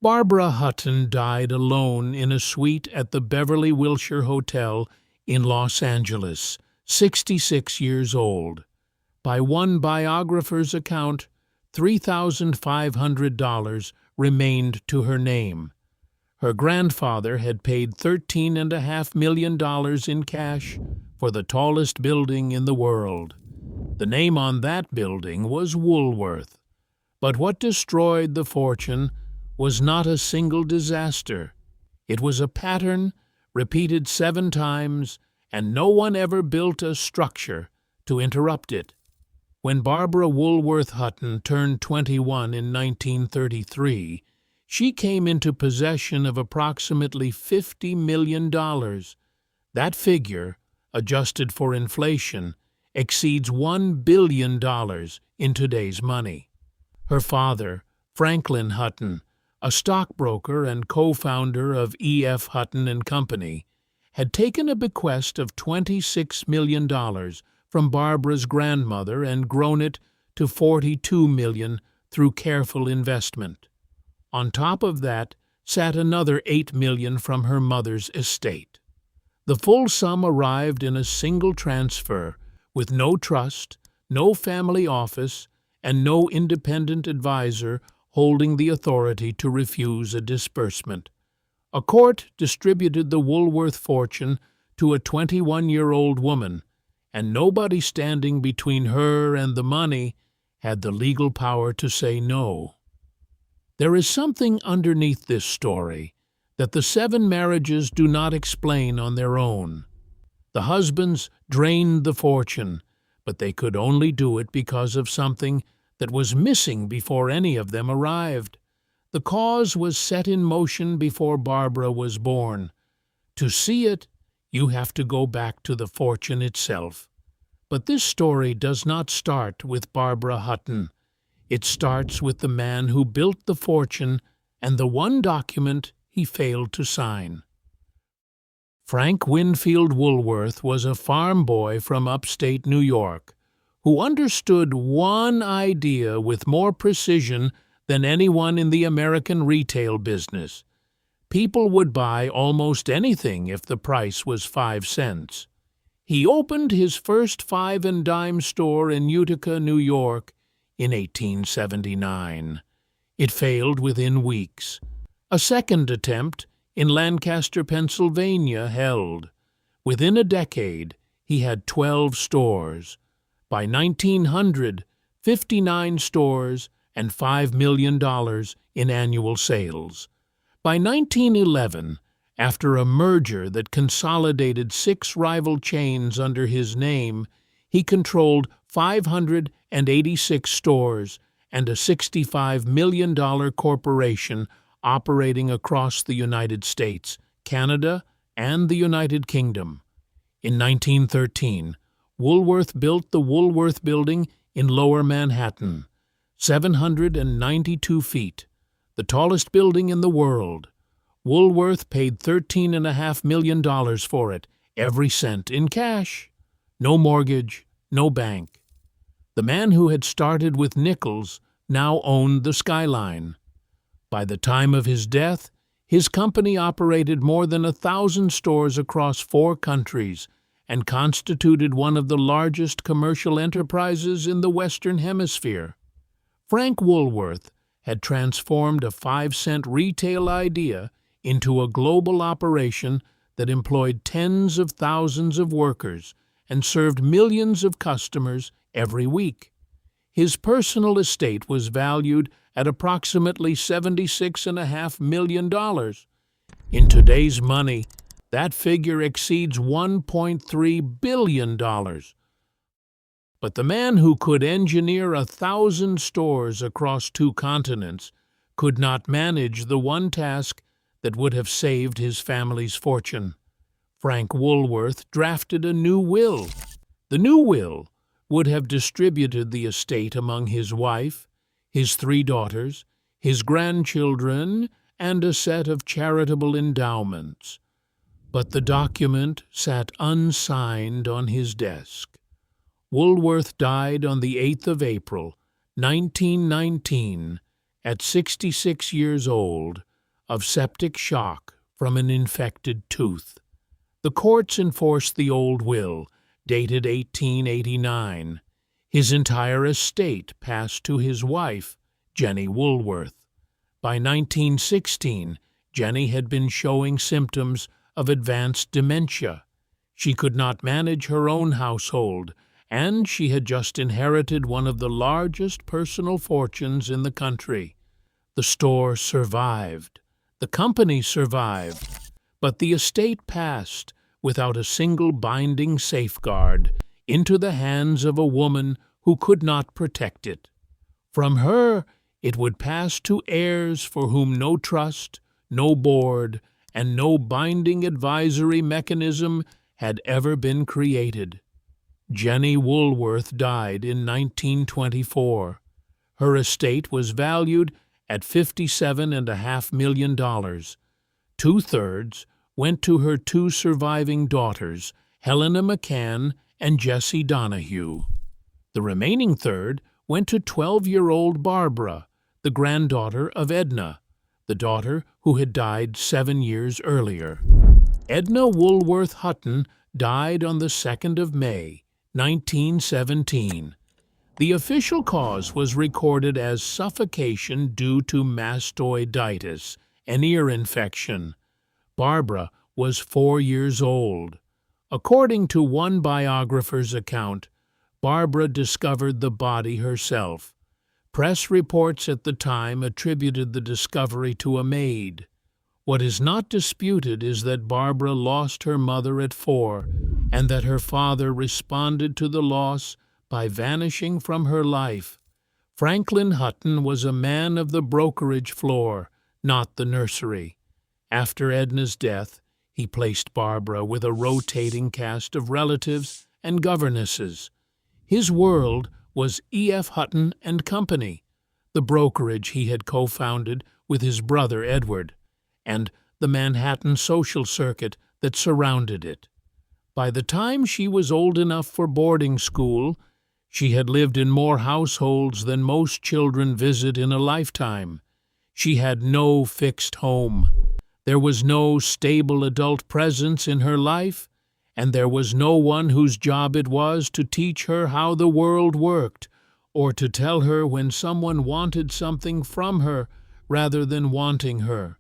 Barbara Hutton died alone in a suite at the Beverly Wilshire Hotel in Los Angeles, 66 years old. By one biographer's account, $3,500 remained to her name. Her grandfather had paid $13.5 million in cash for the tallest building in the world. The name on that building was Woolworth. But what destroyed the fortune was not a single disaster. It was a pattern repeated 7 times, and no one ever built a structure to interrupt it. When Barbara Woolworth Hutton turned 21 in 1933, she came into possession of approximately $50 million. That figure, adjusted for inflation, exceeds $1 billion in today's money. Her father, Franklin Hutton, a stockbroker and co-founder of E.F. Hutton and Company, had taken a bequest of $26 million from Barbara's grandmother and grown it to $42 million through careful investment. On top of that sat another $8 million from her mother's estate. The full sum arrived in a single transfer, with no trust, no family office, and no independent advisor holding the authority to refuse a disbursement. A court distributed the Woolworth fortune to a 21-year-old woman, and nobody standing between her and the money had the legal power to say no. There is something underneath this story that the 7 marriages do not explain on their own. The husbands drained the fortune, but they could only do it because of something that was missing before any of them arrived. The cause was set in motion before Barbara was born. To see it, you have to go back to the fortune itself. But this story does not start with Barbara Hutton. It starts with the man who built the fortune and the one document he failed to sign. Frank Winfield Woolworth was a farm boy from upstate New York who understood one idea with more precision than anyone in the American retail business. People would buy almost anything if the price was 5 cents. He opened his first 5 and dime store in Utica, New York, in 1879. It failed within weeks. A second attempt in Lancaster, Pennsylvania, held. Within a decade, he had 12 stores. By 1900, 59 stores and $5 million in annual sales. By 1911, after a merger that consolidated 6 rival chains under his name, he controlled 586 stores and a $65 million corporation operating across the United States, Canada, and the United Kingdom. In 1913, Woolworth built the Woolworth Building in Lower Manhattan, 792 feet, the tallest building in the world. Woolworth paid $13.5 million for it, every cent in cash. No mortgage, no bank. The man who had started with nickels now owned the skyline. By the time of his death, his company operated more than 1,000 stores across 4 countries and constituted one of the largest commercial enterprises in the Western Hemisphere. Frank Woolworth had transformed a 5-cent retail idea into a global operation that employed tens of thousands of workers and served millions of customers every week. His personal estate was valued at approximately $76.5 million. In today's money, that figure exceeds $1.3 billion. But the man who could engineer 1,000 stores across 2 continents could not manage the one task that would have saved his family's fortune. Frank Woolworth drafted a new will. The new will would have distributed the estate among his wife, his 3 daughters, his grandchildren, and a set of charitable endowments. But the document sat unsigned on his desk. Woolworth died on the 8th of April, 1919, at 66 years old, of septic shock from an infected tooth. The courts enforced the old will, dated 1889. His entire estate passed to his wife, Jenny Woolworth. By 1916, Jenny had been showing symptoms of advanced dementia. She could not manage her own household, and she had just inherited one of the largest personal fortunes in the country. The store survived. The company survived. But the estate passed, without a single binding safeguard, into the hands of a woman who could not protect it. From her, it would pass to heirs for whom no trust, no board, and no binding advisory mechanism had ever been created. Jenny Woolworth died in 1924. Her estate was valued at $57.5 million. 2/3 went to her two surviving daughters, Helena McCann and Jessie Donahue. The remaining third went to 12-year-old Barbara, the granddaughter of Edna, the daughter who had died 7 years earlier. Edna Woolworth Hutton died on the 2nd of May, 1917. The official cause was recorded as suffocation due to mastoiditis, an ear infection. Barbara was 4 years old. According to one biographer's account, Barbara discovered the body herself. Press reports at the time attributed the discovery to a maid. What is not disputed is that Barbara lost her mother at 4, and that her father responded to the loss by vanishing from her life. Franklin Hutton was a man of the brokerage floor, not the nursery. After Edna's death, he placed Barbara with a rotating cast of relatives and governesses. His world was E.F. Hutton and Company, the brokerage he had co-founded with his brother Edward, and the Manhattan social circuit that surrounded it. By the time she was old enough for boarding school, she had lived in more households than most children visit in a lifetime. She had no fixed home. There was no stable adult presence in her life, and there was no one whose job it was to teach her how the world worked, or to tell her when someone wanted something from her rather than wanting her.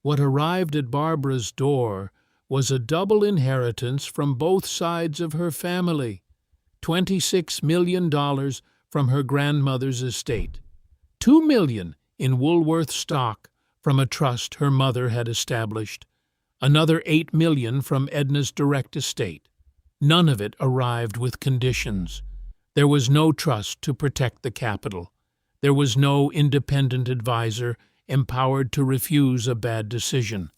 What arrived at Barbara's door was a double inheritance from both sides of her family. $26 million from her grandmother's estate, $2 million in Woolworth stock from a trust her mother had established, another $8 million from Edna's direct estate. None of it arrived with conditions. There was no trust to protect the capital. There was no independent advisor empowered to refuse a bad decision.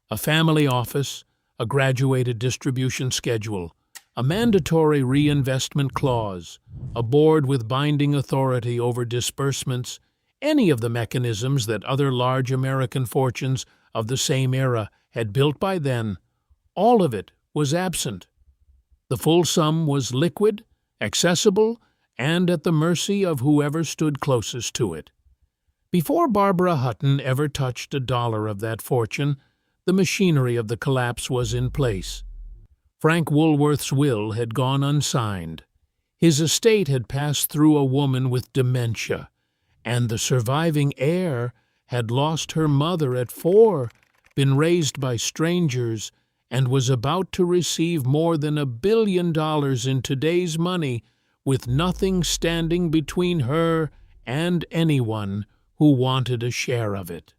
A family office, a graduated distribution schedule, a mandatory reinvestment clause, a board with binding authority over disbursements, any of the mechanisms that other large American fortunes of the same era had built by then, all of it was absent. The full sum was liquid, accessible, and at the mercy of whoever stood closest to it. Before Barbara Hutton ever touched a dollar of that fortune, the machinery of the collapse was in place. Frank Woolworth's will had gone unsigned. His estate had passed through a woman with dementia, and the surviving heir had lost her mother at 4, been raised by strangers, and was about to receive more than $1 billion in today's money, with nothing standing between her and anyone who wanted a share of it.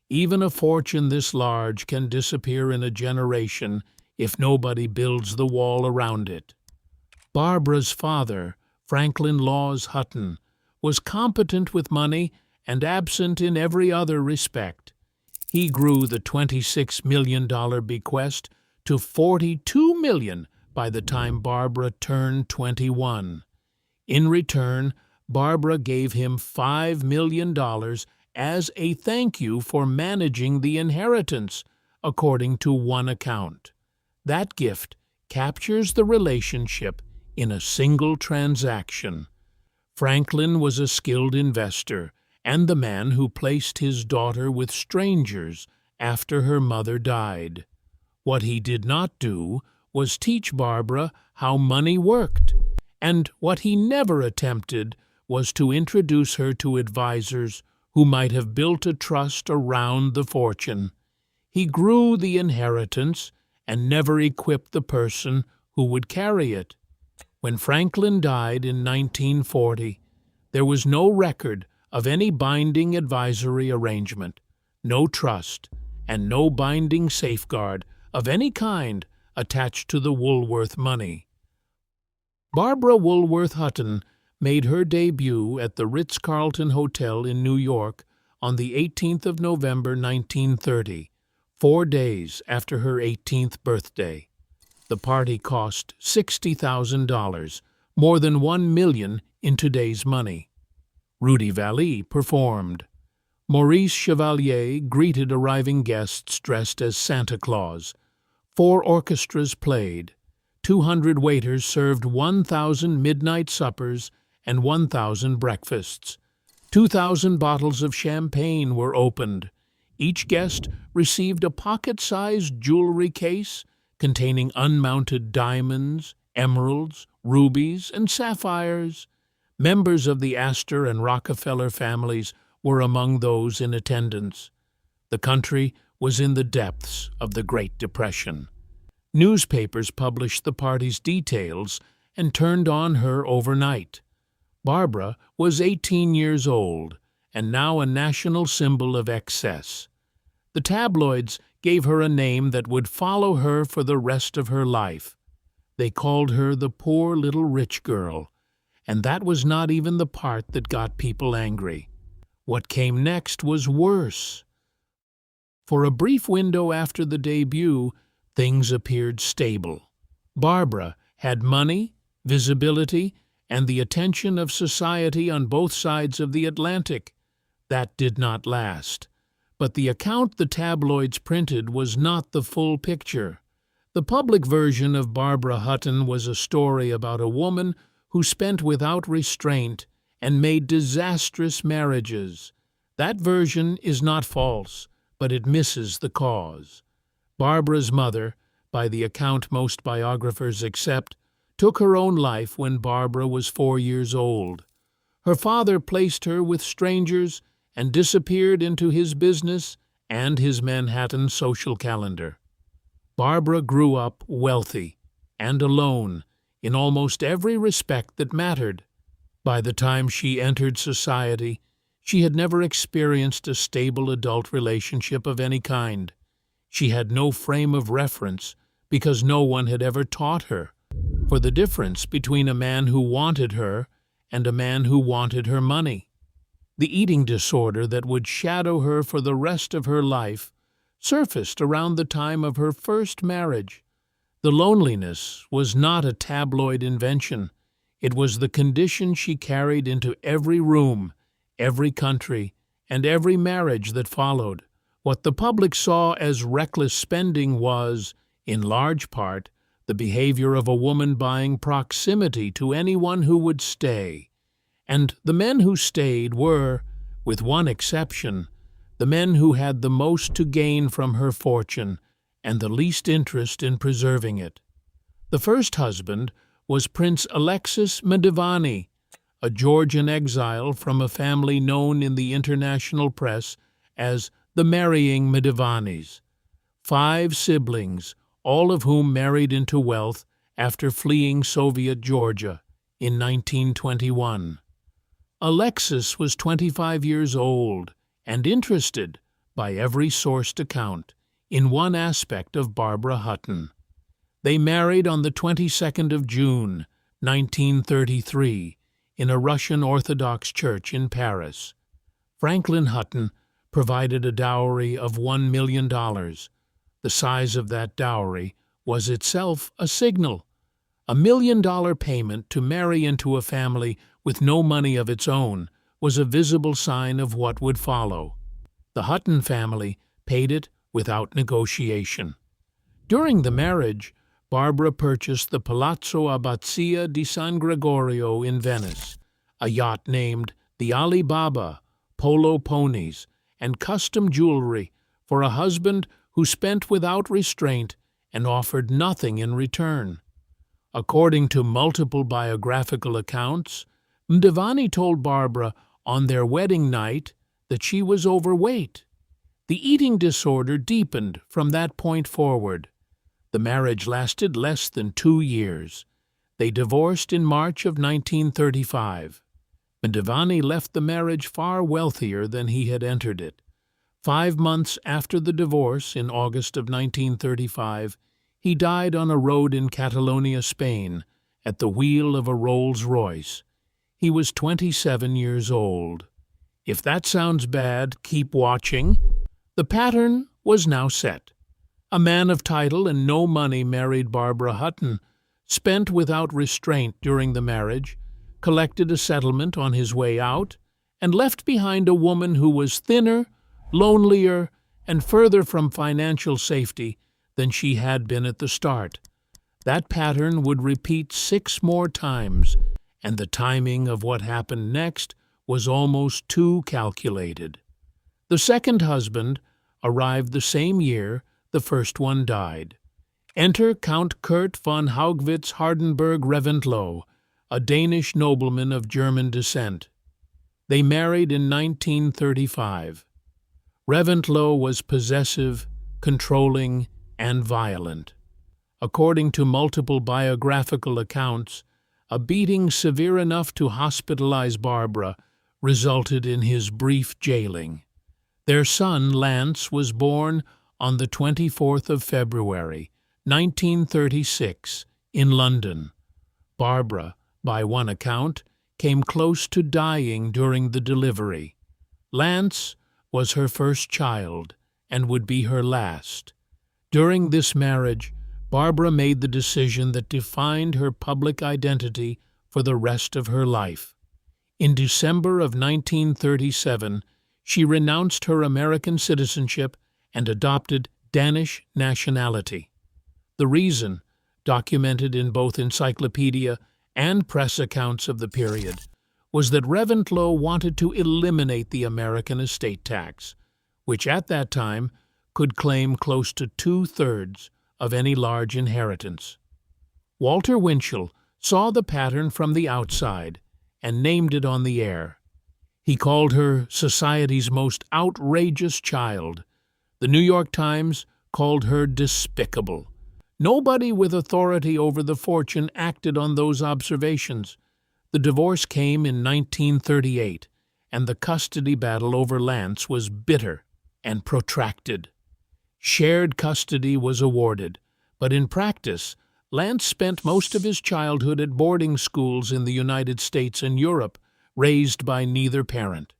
Even a fortune this large can disappear in a generation if nobody builds the wall around it. Barbara's father, Franklin Laws Hutton, was competent with money and absent in every other respect. He grew the $26 million bequest to $42 million by the time Barbara turned 21. In return, Barbara gave him $5 million as a thank you for managing the inheritance, according to one account. That gift captures the relationship in a single transaction. Franklin was a skilled investor and the man who placed his daughter with strangers after her mother died. What he did not do was teach Barbara how money worked, and what he never attempted was to introduce her to advisors who might have built a trust around the fortune. He grew the inheritance and never equipped the person who would carry it. When Franklin died in 1940, there was no record of any binding advisory arrangement, no trust, and no binding safeguard of any kind attached to the Woolworth money. Barbara Woolworth Hutton made her debut at the Ritz-Carlton Hotel in New York on the 18th of November 1930, 4 days after her 18th birthday. The party cost $60,000, more than $1 million in today's money. Rudy Vallee performed. Maurice Chevalier greeted arriving guests dressed as Santa Claus. 4 orchestras played. 200 waiters served 1,000 midnight suppers and 1,000 breakfasts. 2,000 bottles of champagne were opened. Each guest received a pocket-sized jewelry case containing unmounted diamonds, emeralds, rubies, and sapphires. Members of the Astor and Rockefeller families were among those in attendance. The country was in the depths of the Great Depression. Newspapers published the party's details and turned on her overnight. Barbara was 18 years old and now a national symbol of excess. The tabloids gave her a name that would follow her for the rest of her life. They called her the poor little rich girl, and that was not even the part that got people angry. What came next was worse. For a brief window after the debut, things appeared stable. Barbara had money, visibility, and the attention of society on both sides of the Atlantic. That did not last. But the account the tabloids printed was not the full picture. The public version of Barbara Hutton was a story about a woman who spent without restraint and made disastrous marriages. That version is not false, but it misses the cause. Barbara's mother, by the account most biographers accept, took her own life when Barbara was 4 years old. Her father placed her with strangers and disappeared into his business and his Manhattan social calendar. Barbara grew up wealthy and alone in almost every respect that mattered. By the time she entered society, she had never experienced a stable adult relationship of any kind. She had no frame of reference because no one had ever taught her for the difference between a man who wanted her and a man who wanted her money. The eating disorder that would shadow her for the rest of her life surfaced around the time of her first marriage. The loneliness was not a tabloid invention. It was the condition she carried into every room, every country, and every marriage that followed. What the public saw as reckless spending was, in large part, the behavior of a woman buying proximity to anyone who would stay. And the men who stayed were, with one exception, the men who had the most to gain from her fortune and the least interest in preserving it. The first husband was Prince Alexis Medivani, a Georgian exile from a family known in the international press as the Marrying Medivanis. 5 siblings, all of whom married into wealth after fleeing Soviet Georgia in 1921. Alexis was 25 years old and interested, by every sourced account, in one aspect of Barbara Hutton. They married on the 22nd of June, 1933, in a Russian Orthodox church in Paris. Franklin Hutton provided a dowry of $1 million. The size of that dowry was itself a signal. $1 million payment to marry into a family with no money of its own was a visible sign of what would follow. The Hutton family paid it without negotiation. During the marriage, Barbara purchased the Palazzo Abbazia di San Gregorio in Venice, a yacht named the Ali Baba, polo ponies, and custom jewelry for a husband who spent without restraint and offered nothing in return. According to multiple biographical accounts, Mdivani told Barbara on their wedding night that she was overweight. The eating disorder deepened from that point forward. The marriage lasted less than 2 years. They divorced in March of 1935. Mdivani left the marriage far wealthier than he had entered it. 5 months after the divorce, in August of 1935, he died on a road in Catalonia, Spain, at the wheel of a Rolls-Royce. He was 27 years old. If that sounds bad, keep watching. The pattern was now set. A man of title and no money married Barbara Hutton, spent without restraint during the marriage, collected a settlement on his way out, and left behind a woman who was thinner, lonelier, and further from financial safety than she had been at the start. That pattern would repeat 6 more times, and the timing of what happened next was almost too calculated. The second husband arrived the same year the first one died. Enter Count Kurt von Haugwitz Hardenberg Reventlow, a Danish nobleman of German descent. They married in 1935. Reventlow was possessive, controlling, and violent. According to multiple biographical accounts, a beating severe enough to hospitalize Barbara resulted in his brief jailing. Their son, Lance, was born on the 24th of February, 1936, in London. Barbara, by one account, came close to dying during the delivery. Lance was her first child and would be her last. During this marriage, Barbara made the decision that defined her public identity for the rest of her life. In December of 1937, she renounced her American citizenship and adopted Danish nationality. The reason, documented in both encyclopedia and press accounts of the period, was that Reventlow wanted to eliminate the American estate tax, which at that time could claim close to 2/3 of any large inheritance. Walter Winchell saw the pattern from the outside and named it on the air. He called her society's most outrageous child. The New York Times called her despicable. Nobody with authority over the fortune acted on those observations. The divorce came in 1938, and the custody battle over Lance was bitter and protracted. Shared custody was awarded, but in practice, Lance spent most of his childhood at boarding schools in the United States and Europe, raised by neither parent.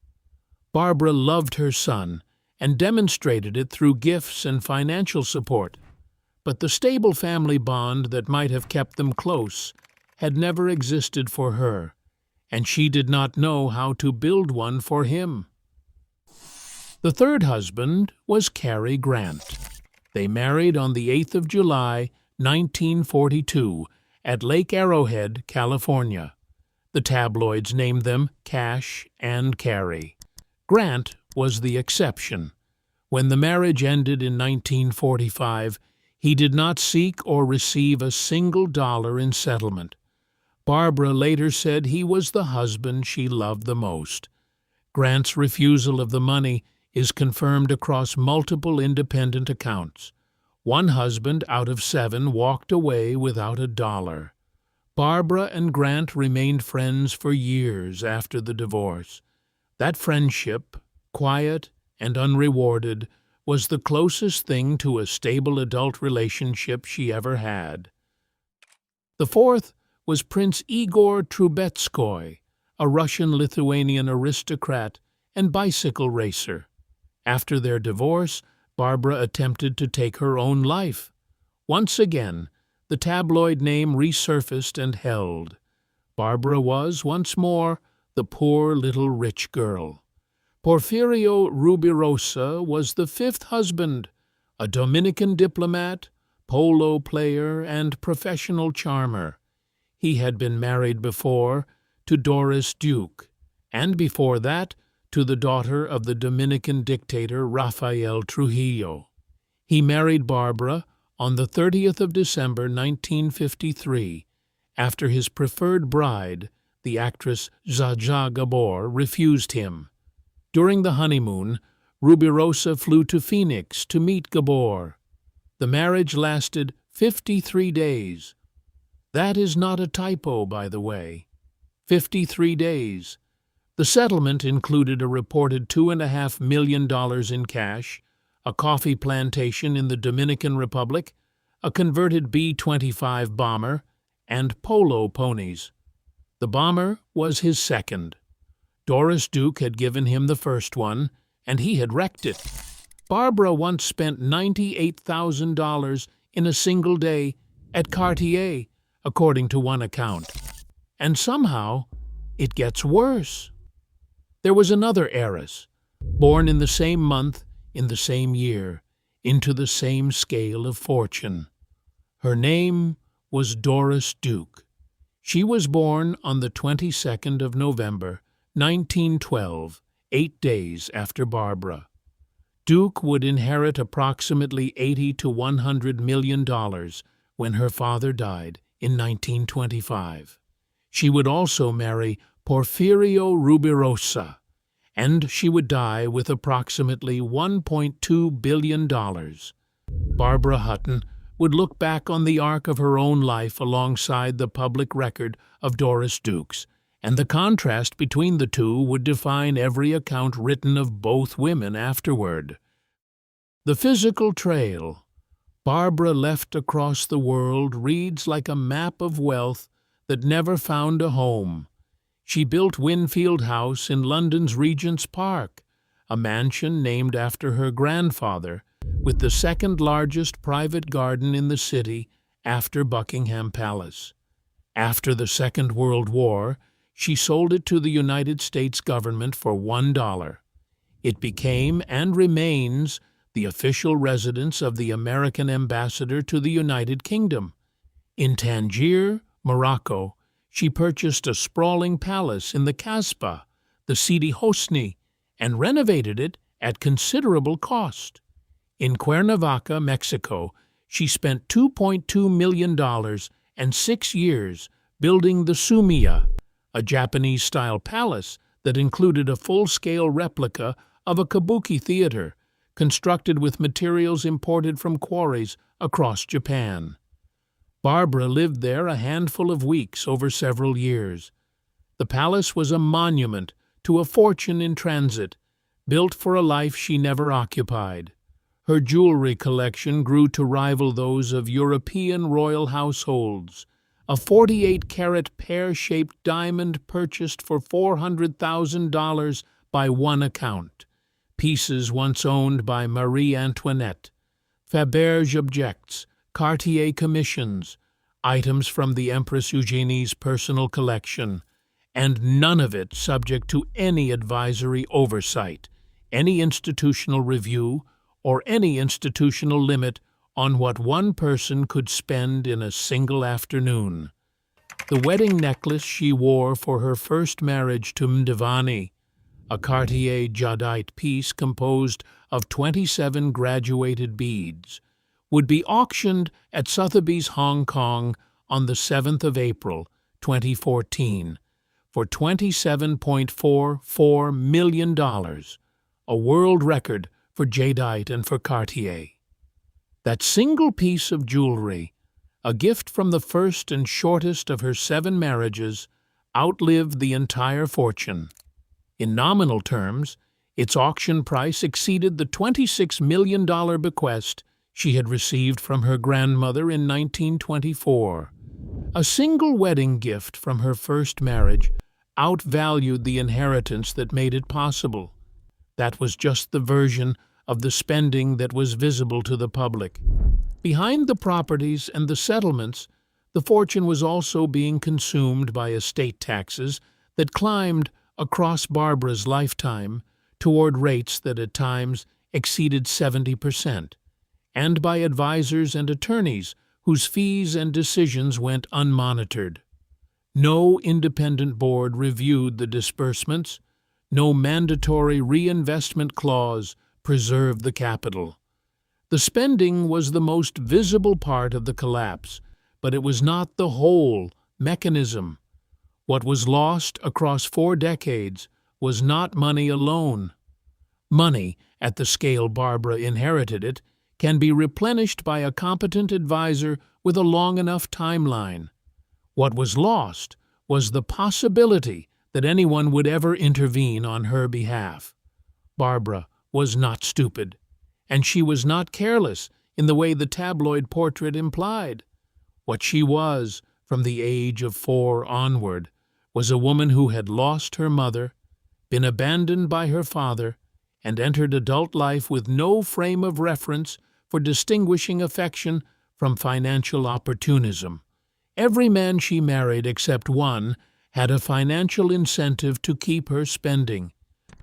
Barbara loved her son and demonstrated it through gifts and financial support, but the stable family bond that might have kept them close had never existed for her, and she did not know how to build one for him. The third husband was Cary Grant. They married on the 8th of July, 1942, at Lake Arrowhead, California. The tabloids named them Cash and Cary. Grant was the exception. When the marriage ended in 1945, he did not seek or receive a single dollar in settlement. Barbara later said he was the husband she loved the most. Grant's refusal of the money is confirmed across multiple independent accounts. One husband out of 7 walked away without a dollar. Barbara and Grant remained friends for years after the divorce. That friendship, quiet and unrewarded, was the closest thing to a stable adult relationship she ever had. The fourth was Prince Igor Trubetskoy, a Russian-Lithuanian aristocrat and bicycle racer. After their divorce, Barbara attempted to take her own life. Once again, the tabloid name resurfaced and held. Barbara was, once more, the poor little rich girl. Porfirio Rubirosa was the 5th husband, a Dominican diplomat, polo player, and professional charmer. He had been married before to Doris Duke, and before that to the daughter of the Dominican dictator Rafael Trujillo. He married Barbara on the 30th of December 1953, after his preferred bride, the actress Zsa Zsa Gabor, refused him. During the honeymoon, Rubirosa flew to Phoenix to meet Gabor. The marriage lasted 53 days. That is not a typo, by the way. 53 days. The settlement included a reported $2.5 million in cash, a coffee plantation in the Dominican Republic, a converted B-25 bomber, and polo ponies. The bomber was his second. Doris Duke had given him the first one, and he had wrecked it. Barbara once spent $98,000 in a single day at Cartier, according to one account. And somehow, it gets worse. There was another heiress, born in the same month, in the same year, into the same scale of fortune. Her name was Doris Duke. She was born on the 22nd of November, 1912, 8 days after Barbara. Duke would inherit approximately $80 to $100 million when her father died in 1925. She would also marry Porfirio Rubirosa, and she would die with approximately $1.2 billion. Barbara Hutton would look back on the arc of her own life alongside the public record of Doris Duke's, and the contrast between the two would define every account written of both women afterward. The physical trail Barbara left across the world reads like a map of wealth that never found a home. She built Winfield House in London's Regent's Park, a mansion named after her grandfather, with the second-largest private garden in the city after Buckingham Palace. After the Second World War, she sold it to the United States government for $1. It became and remains the official residence of the American ambassador to the United Kingdom. In Tangier, Morocco, she purchased a sprawling palace in the Kasbah, the Sidi Hosni, and renovated it at considerable cost. In Cuernavaca, Mexico, she spent $2.2 million and 6 years building the Sumia, a Japanese-style palace that included a full-scale replica of a kabuki theater, constructed with materials imported from quarries across Japan. Barbara lived there a handful of weeks over several years. The palace was a monument to a fortune in transit, built for a life she never occupied. Her jewelry collection grew to rival those of European royal households. A 48-carat pear-shaped diamond purchased for $400,000 by one account. Pieces once owned by Marie Antoinette. Faberge objects. Cartier commissions, items from the Empress Eugenie's personal collection, and none of it subject to any advisory oversight, any institutional review, or any institutional limit on what one person could spend in a single afternoon. The wedding necklace she wore for her first marriage to Mdivani, a Cartier jadeite piece composed of 27 graduated beads, would be auctioned at Sotheby's Hong Kong on the 7th of April, 2014, for $27.44 million, a world record for jadeite and for Cartier. That single piece of jewelry, a gift from the first and shortest of her 7 marriages, outlived the entire fortune. In nominal terms, its auction price exceeded the $26 million bequest she had received from her grandmother in 1924. A single wedding gift from her first marriage outvalued the inheritance that made it possible. That was just the version of the spending that was visible to the public. Behind the properties and the settlements, the fortune was also being consumed by estate taxes that climbed across Barbara's lifetime toward rates that at times exceeded 70%. And by advisors and attorneys whose fees and decisions went unmonitored. No independent board reviewed the disbursements. No mandatory reinvestment clause preserved the capital. The spending was the most visible part of the collapse, but it was not the whole mechanism. What was lost across 4 decades was not money alone. Money, at the scale Barbara inherited it, can be replenished by a competent advisor with a long enough timeline. What was lost was the possibility that anyone would ever intervene on her behalf. Barbara was not stupid, and she was not careless in the way the tabloid portrait implied. What she was, from the age of 4 onward, was a woman who had lost her mother, been abandoned by her father, and entered adult life with no frame of reference for distinguishing affection from financial opportunism. Every man she married except one had a financial incentive to keep her spending.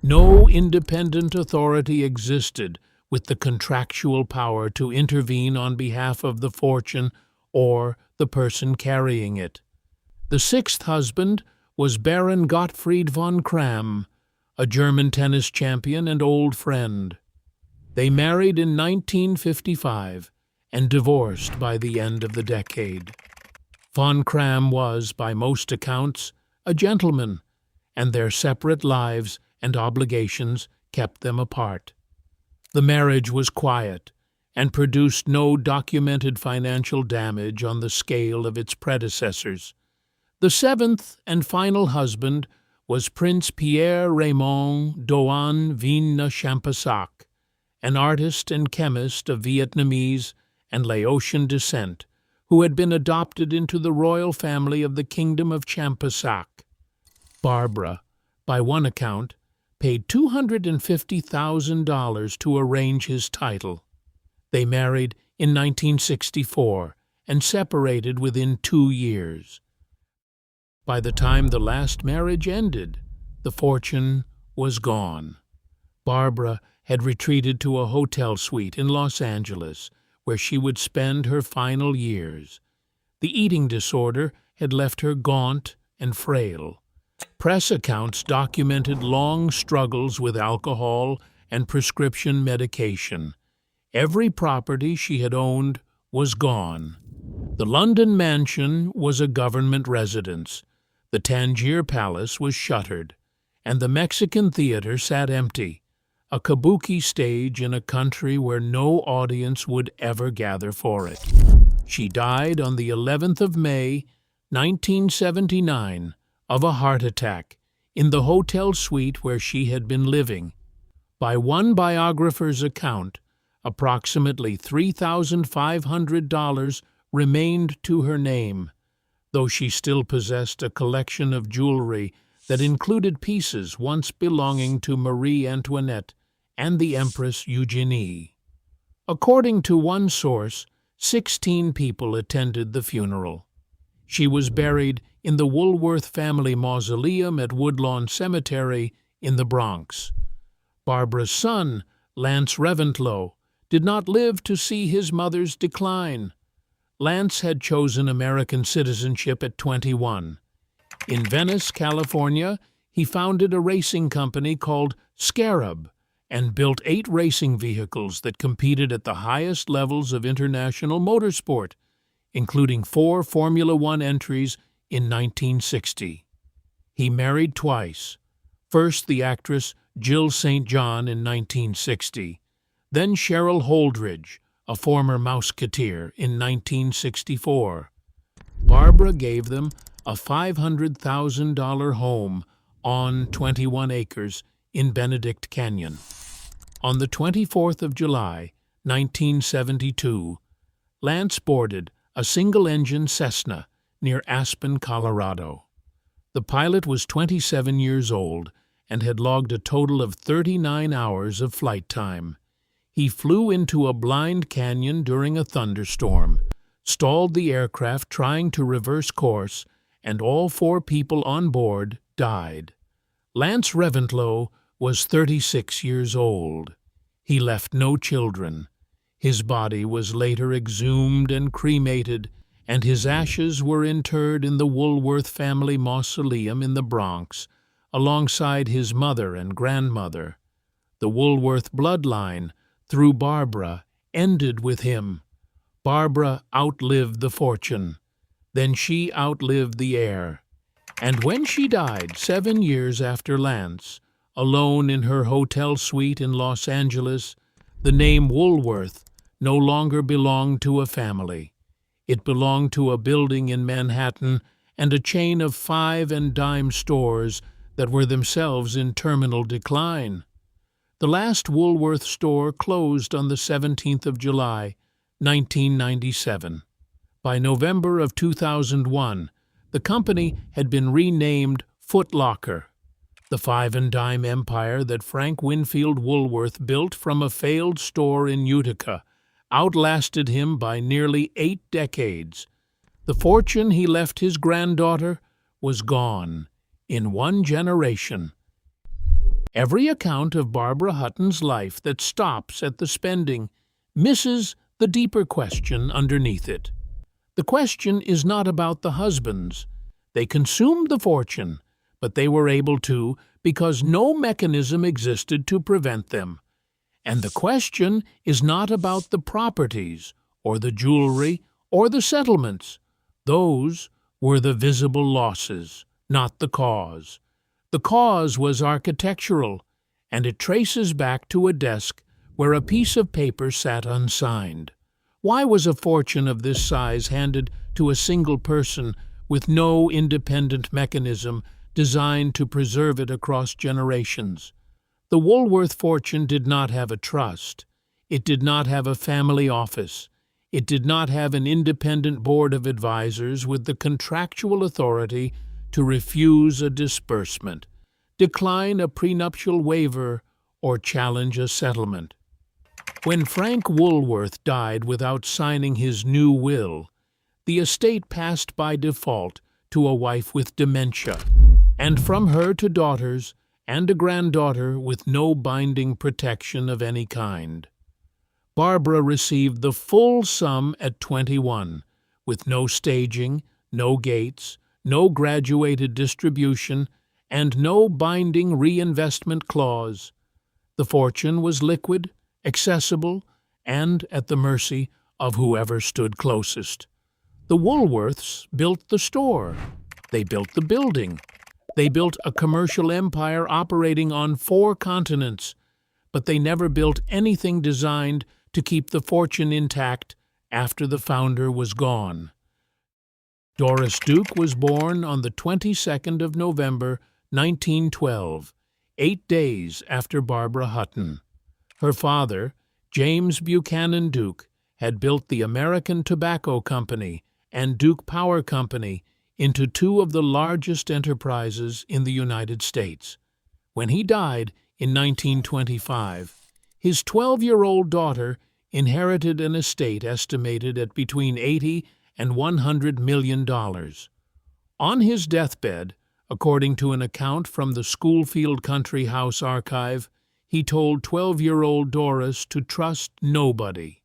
No independent authority existed with the contractual power to intervene on behalf of the fortune or the person carrying it. The 6th husband was Baron Gottfried von Cramm, a German tennis champion and old friend. They married in 1955 and divorced by the end of the decade. Von Cramm was, by most accounts, a gentleman, and their separate lives and obligations kept them apart. The marriage was quiet and produced no documented financial damage on the scale of its predecessors. The 7th and final husband was Prince Pierre Raymond Doan Vinh Champasak, an artist and chemist of Vietnamese and Laotian descent, who had been adopted into the royal family of the Kingdom of Champasak. Barbara, by one account, paid $250,000 to arrange his title. They married in 1964 and separated within 2 years. By the time the last marriage ended, the fortune was gone. Barbara had retreated to a hotel suite in Los Angeles, where she would spend her final years. The eating disorder had left her gaunt and frail. Press accounts documented long struggles with alcohol and prescription medication. Every property she had owned was gone. The London mansion was a government residence. The Tangier Palace was shuttered, and the Mexican theater sat empty, a kabuki stage in a country where no audience would ever gather for it. She died on the 11th of May, 1979, of a heart attack in the hotel suite where she had been living. By one biographer's account, approximately $3,500 remained to her name, though she still possessed a collection of jewelry that included pieces once belonging to Marie Antoinette and the Empress Eugenie. According to one source, 16 people attended the funeral. She was buried in the Woolworth family mausoleum at Woodlawn Cemetery in the Bronx. Barbara's son, Lance Reventlow, did not live to see his mother's decline. Lance had chosen American citizenship at 21. In Venice, California, he founded a racing company called Scarab and built 8 racing vehicles that competed at the highest levels of international motorsport, including 4 Formula One entries in 1960. He married twice, first the actress Jill St. John in 1960, then Cheryl Holdridge, a former Mouseketeer, in 1964. Barbara gave them a $500,000 home on 21 acres in Benedict Canyon. On the 24th of July, 1972, Lance boarded a single-engine Cessna near Aspen, Colorado. The pilot was 27 years old and had logged a total of 39 hours of flight time. He flew into a blind canyon during a thunderstorm, stalled the aircraft trying to reverse course, and all 4 people on board died. Lance Reventlow was 36 years old. He left no children. His body was later exhumed and cremated, and his ashes were interred in the Woolworth family mausoleum in the Bronx, alongside his mother and grandmother. The Woolworth bloodline, through Barbara, ended with him. Barbara outlived the fortune. Then she outlived the heir. And when she died 7 years after Lance, alone in her hotel suite in Los Angeles, the name Woolworth no longer belonged to a family. It belonged to a building in Manhattan and a chain of 5 and dime stores that were themselves in terminal decline. The last Woolworth store closed on the 17th of July, 1997. By November of 2001, the company had been renamed Foot Locker. The 5 and dime empire that Frank Winfield Woolworth built from a failed store in Utica outlasted him by nearly 8 decades. The fortune he left his granddaughter was gone in 1 generation. Every account of Barbara Hutton's life that stops at the spending misses the deeper question underneath it. The question is not about the husbands. They consumed the fortune, but they were able to because no mechanism existed to prevent them. And the question is not about the properties, or the jewelry, or the settlements. Those were the visible losses, not the cause. The cause was architectural, and it traces back to a desk where a piece of paper sat unsigned. Why was a fortune of this size handed to a single person with no independent mechanism designed to preserve it across generations? The Woolworth fortune did not have a trust. It did not have a family office. It did not have an independent board of advisors with the contractual authority to refuse a disbursement, decline a prenuptial waiver, or challenge a settlement. When Frank Woolworth died without signing his new will, the estate passed by default to a wife with dementia, and from her to daughters and a granddaughter with no binding protection of any kind. Barbara received the full sum at 21, with no staging, no gates, no graduated distribution, and no binding reinvestment clause. The fortune was liquid, accessible, and at the mercy of whoever stood closest. The Woolworths built the store. They built the building. They built a commercial empire operating on 4 continents, but they never built anything designed to keep the fortune intact after the founder was gone. Doris Duke was born on the 22nd of November, 1912, 8 days after Barbara Hutton. Her father, James Buchanan Duke, had built the American Tobacco Company and Duke Power Company into 2 of the largest enterprises in the United States. When he died in 1925, his 12-year-old daughter inherited an estate estimated at between $80 and $100 million. On his deathbed, according to an account from the Schoolfield Country House archive, he told 12-year-old Doris to trust nobody.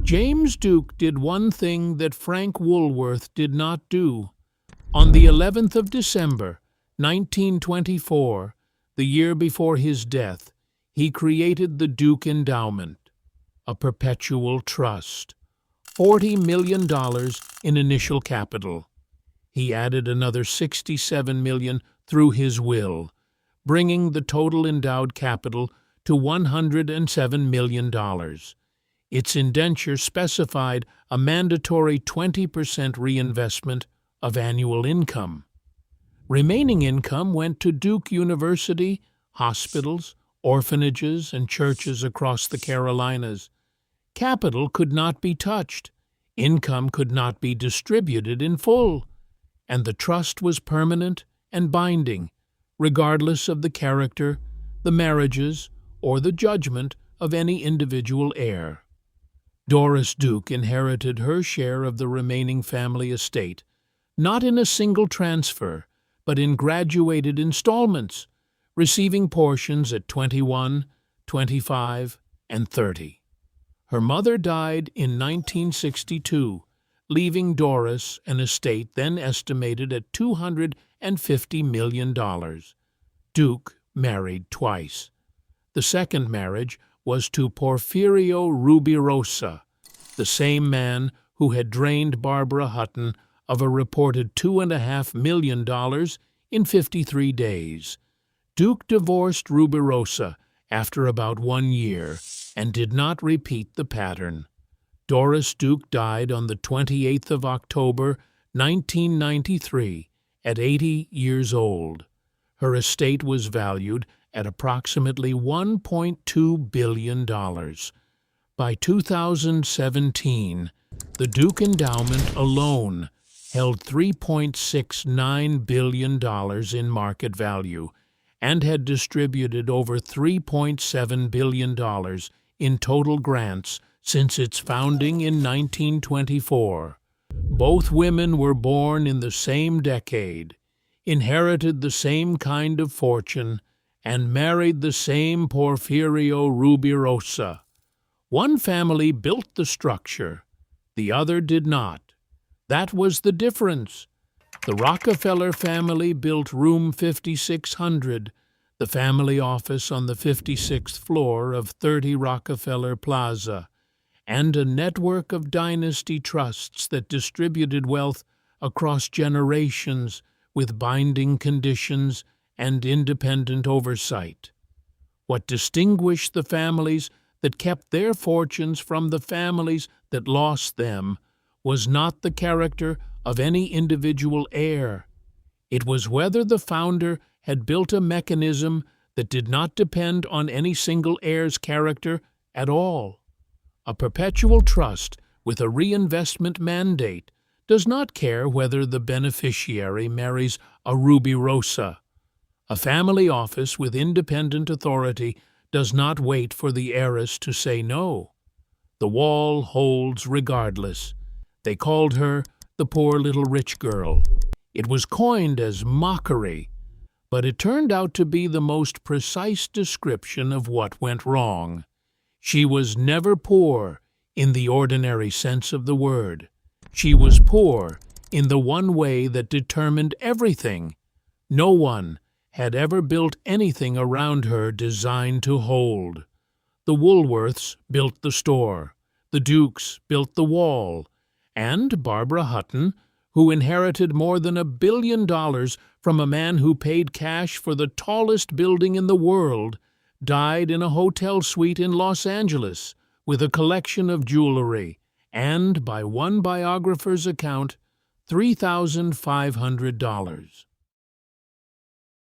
James Duke did one thing that Frank Woolworth did not do. On the 11th of December, 1924, the year before his death, he created the Duke Endowment, a perpetual trust, $40 million in initial capital. He added another $67 million through his will, bringing the total endowed capital to $107 million. Its indenture specified a mandatory 20% reinvestment of annual income. Remaining income went to Duke University, hospitals, orphanages, and churches across the Carolinas. Capital could not be touched. Income could not be distributed in full. And the trust was permanent and binding, regardless of the character, the marriages, or the judgment of any individual heir. Doris Duke inherited her share of the remaining family estate, not in a single transfer, but in graduated installments, receiving portions at 21, 25, and 30. Her mother died in 1962, leaving Doris an estate then estimated at $250 million. Duke married twice. The second marriage was to Porfirio Rubirosa, the same man who had drained Barbara Hutton of a reported $2.5 million in 53 days. Duke divorced Rubirosa after about 1 year and did not repeat the pattern. Doris Duke died on the 28th of October, 1993, at 80 years old. Her estate was valued at approximately $1.2 billion. By 2017, the Duke Endowment alone held $3.69 billion in market value and had distributed over $3.7 billion in total grants since its founding in 1924. Both women were born in the same decade, inherited the same kind of fortune, and married the same Porfirio Rubirosa. One family built the structure, the other did not. That was the difference. The Rockefeller family built room 5600, the family office on the 56th floor of 30 Rockefeller Plaza, and a network of dynasty trusts that distributed wealth across generations with binding conditions and independent oversight. What distinguished the families that kept their fortunes from the families that lost them was not the character of any individual heir. It was whether the founder had built a mechanism that did not depend on any single heir's character at all. A perpetual trust with a reinvestment mandate does not care whether the beneficiary marries a Rubirosa. A family office with independent authority does not wait for the heiress to say no. The wall holds regardless. They called her the poor little rich girl. It was coined as mockery, but it turned out to be the most precise description of what went wrong. She was never poor in the ordinary sense of the word. She was poor in the one way that determined everything. No one had ever built anything around her designed to hold. The Woolworths built the store, the Dukes built the wall, and Barbara Hutton, who inherited more than $1 billion from a man who paid cash for the tallest building in the world, died in a hotel suite in Los Angeles with a collection of jewelry and, by one biographer's account, $3,500.